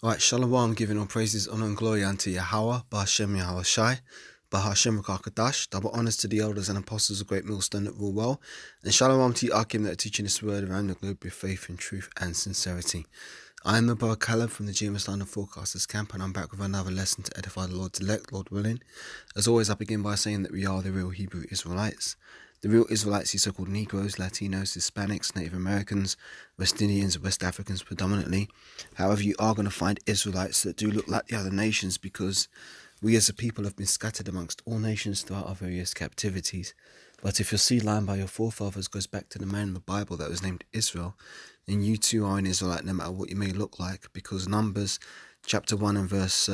Alright, Shalom, giving all praises, honor, and glory unto Yahweh, Ba'Hashem Yahweh Shai, Ba'Hashem Rakakadash, double honors to the elders and apostles of Great Millstone that rule well, and Shalom to the Akim that are teaching this word around the globe with faith and truth and sincerity. I am the brother Caleb from the GMS London Forecasters Camp, and I'm back with another lesson to edify the Lord's elect, Lord willing. As always, I begin by saying that we are the real Hebrew Israelites. The real Israelites, these so-called Negroes, Latinos, Hispanics, Native Americans, West Indians, West Africans predominantly. However, you are going to find Israelites that do look like the other nations, because we as a people have been scattered amongst all nations throughout our various captivities. But if your seed line by your forefathers goes back to the man in the Bible that was named Israel, then you too are an Israelite no matter what you may look like, because Numbers chapter 1 and verse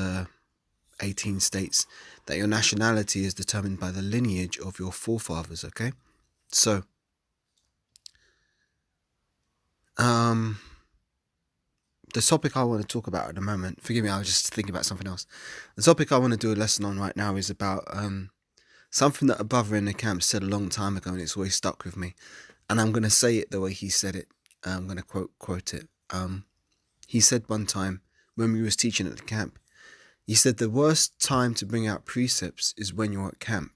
18 states that your nationality is determined by the lineage of your forefathers, okay? So, the topic I want to talk about at the moment, forgive me, I was just thinking about something else. The topic I want to do a lesson on right now is about something that a brother in the camp said a long time ago, and it's always stuck with me. And I'm going to say it the way he said it. I'm going to quote it. He said one time when we was teaching at the camp, he said the worst time to bring out precepts is when you're at camp.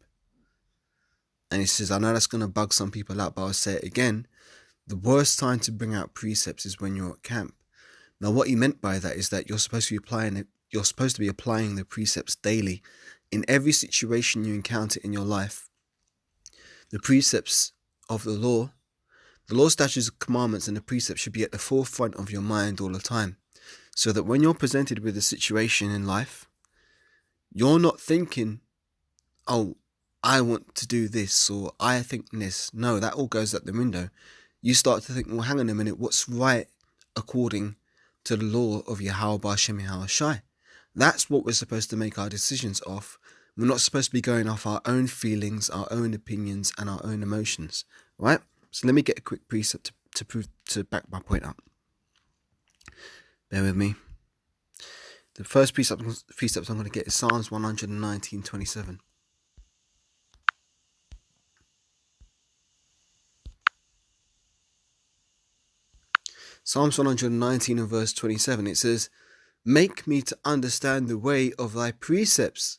And he says, I know that's going to bug some people out, but I'll say it again. The worst time to bring out precepts is when you're at camp. Now, what he meant by that is that you're supposed to be applying it. You're supposed to be applying the precepts daily in every situation you encounter in your life. The precepts of the law, statutes, commandments, and the precepts should be at the forefront of your mind all the time, so that when you're presented with a situation in life, you're not thinking, oh, I want to do this, or I think this. No, that all goes out the window. You start to think, well, hang on a minute, what's right according to the law of Yahweh Ba'Hashem Yahweh Shai? That's what we're supposed to make our decisions off. We're not supposed to be going off our own feelings, our own opinions, and our own emotions, right? So let me get a quick precept to back my point up. Bear with me. The first precept I'm going to get is Psalms 119:27. Psalms 119 and verse 27, it says, make me to understand the way of thy precepts,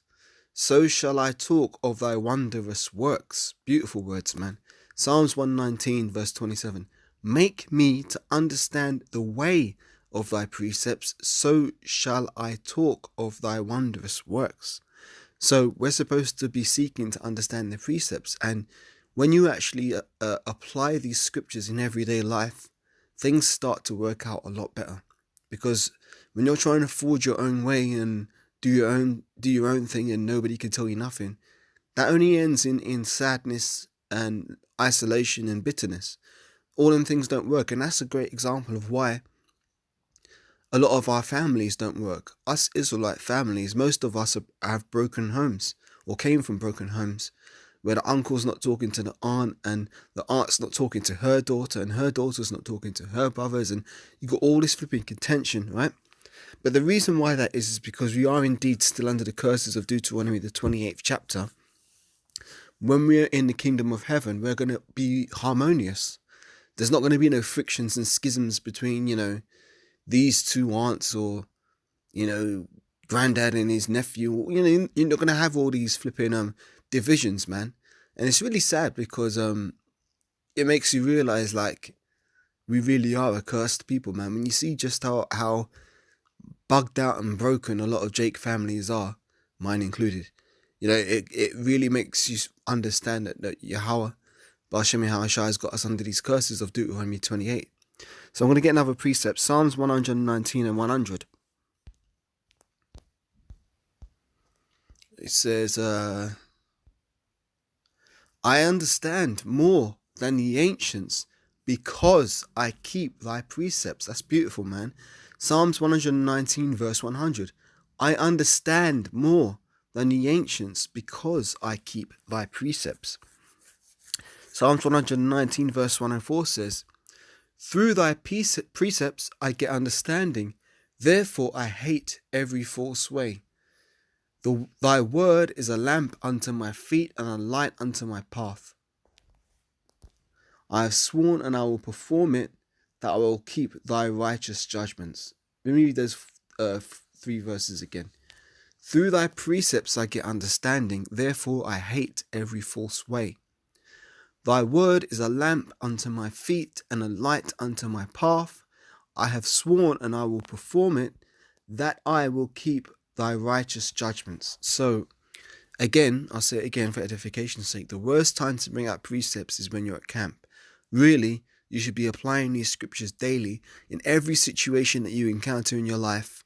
so shall I talk of thy wondrous works. Beautiful words, man. Psalms 119 verse 27. Make me to understand the way of thy precepts, so shall I talk of thy wondrous works. So we're supposed to be seeking to understand the precepts, and when you actually apply these scriptures in everyday life, things start to work out a lot better. Because when you're trying to forge your own way and do your own thing and nobody can tell you nothing, that only ends in sadness and isolation and bitterness. All them things don't work, and that's a great example of why a lot of our families don't work. Us Israelite families, most of us have broken homes or came from broken homes, where the uncle's not talking to the aunt, and the aunt's not talking to her daughter, and her daughter's not talking to her brothers, and you got all this flipping contention, right? But the reason why that is because we are indeed still under the curses of Deuteronomy, the 28th chapter. When we're in the kingdom of heaven, we're going to be harmonious. There's not going to be no frictions and schisms between, these two aunts, or, granddad and his nephew. You're not going to have all these flipping divisions, man. And it's really sad, because it makes you realize, like, we really are a cursed people, man. When you see just how bugged out and broken a lot of Jake families are, mine included, it really makes you understand that Yahweh Ba'Hashem Yahweh Shai has got us under these curses of Deuteronomy 28. So I'm going to get another precept, Psalms 119 and 100. It says, I understand more than the ancients, because I keep thy precepts. That's beautiful, man. Psalms 119 verse 100. I understand more than the ancients, because I keep thy precepts. Psalms 119 verse 104 says, through thy precepts I get understanding, therefore I hate every false way. Thy word is a lamp unto my feet and a light unto my path. I have sworn and I will perform it, that I will keep thy righteous judgments. Let me read those three verses again. Through thy precepts I get understanding, therefore I hate every false way. Thy word is a lamp unto my feet and a light unto my path. I have sworn and I will perform it, that I will keep thy righteous judgments. So, again, I'll say it again for edification's sake, the worst time to bring out precepts is when you're at camp. Really, you should be applying these scriptures daily in every situation that you encounter in your life.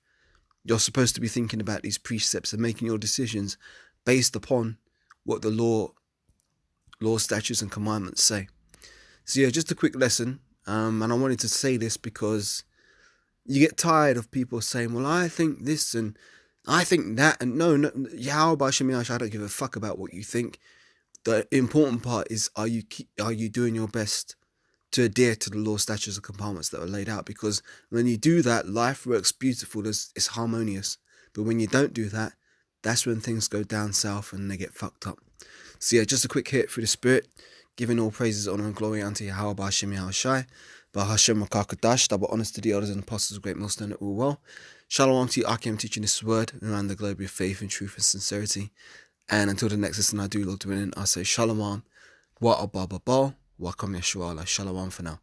You're supposed to be thinking about these precepts and making your decisions based upon what the law, statutes, and commandments say. So yeah, just a quick lesson. And I wanted to say this because you get tired of people saying, well, I think this and I think that. And no, how about Shemiash? I don't give a fuck about what you think. The important part is, are you doing your best to adhere to the law, statutes, and commandments that are laid out? Because when you do that, life works beautiful, it's harmonious. But when you don't do that, that's when things go down south and they get fucked up. So yeah, just a quick hit through the spirit, giving all praises, honor, and glory unto Yahweh B'Hashem Yahushai, B'Hashem Makakadash, double honors to the elders and apostles of great millstone that all well. Shalom to you, Akim, teaching this word around the globe with faith and truth and sincerity. And until the next lesson I do, Lord willing, I say Shalom, wa abba wa kam Yeshua, Shalom for now.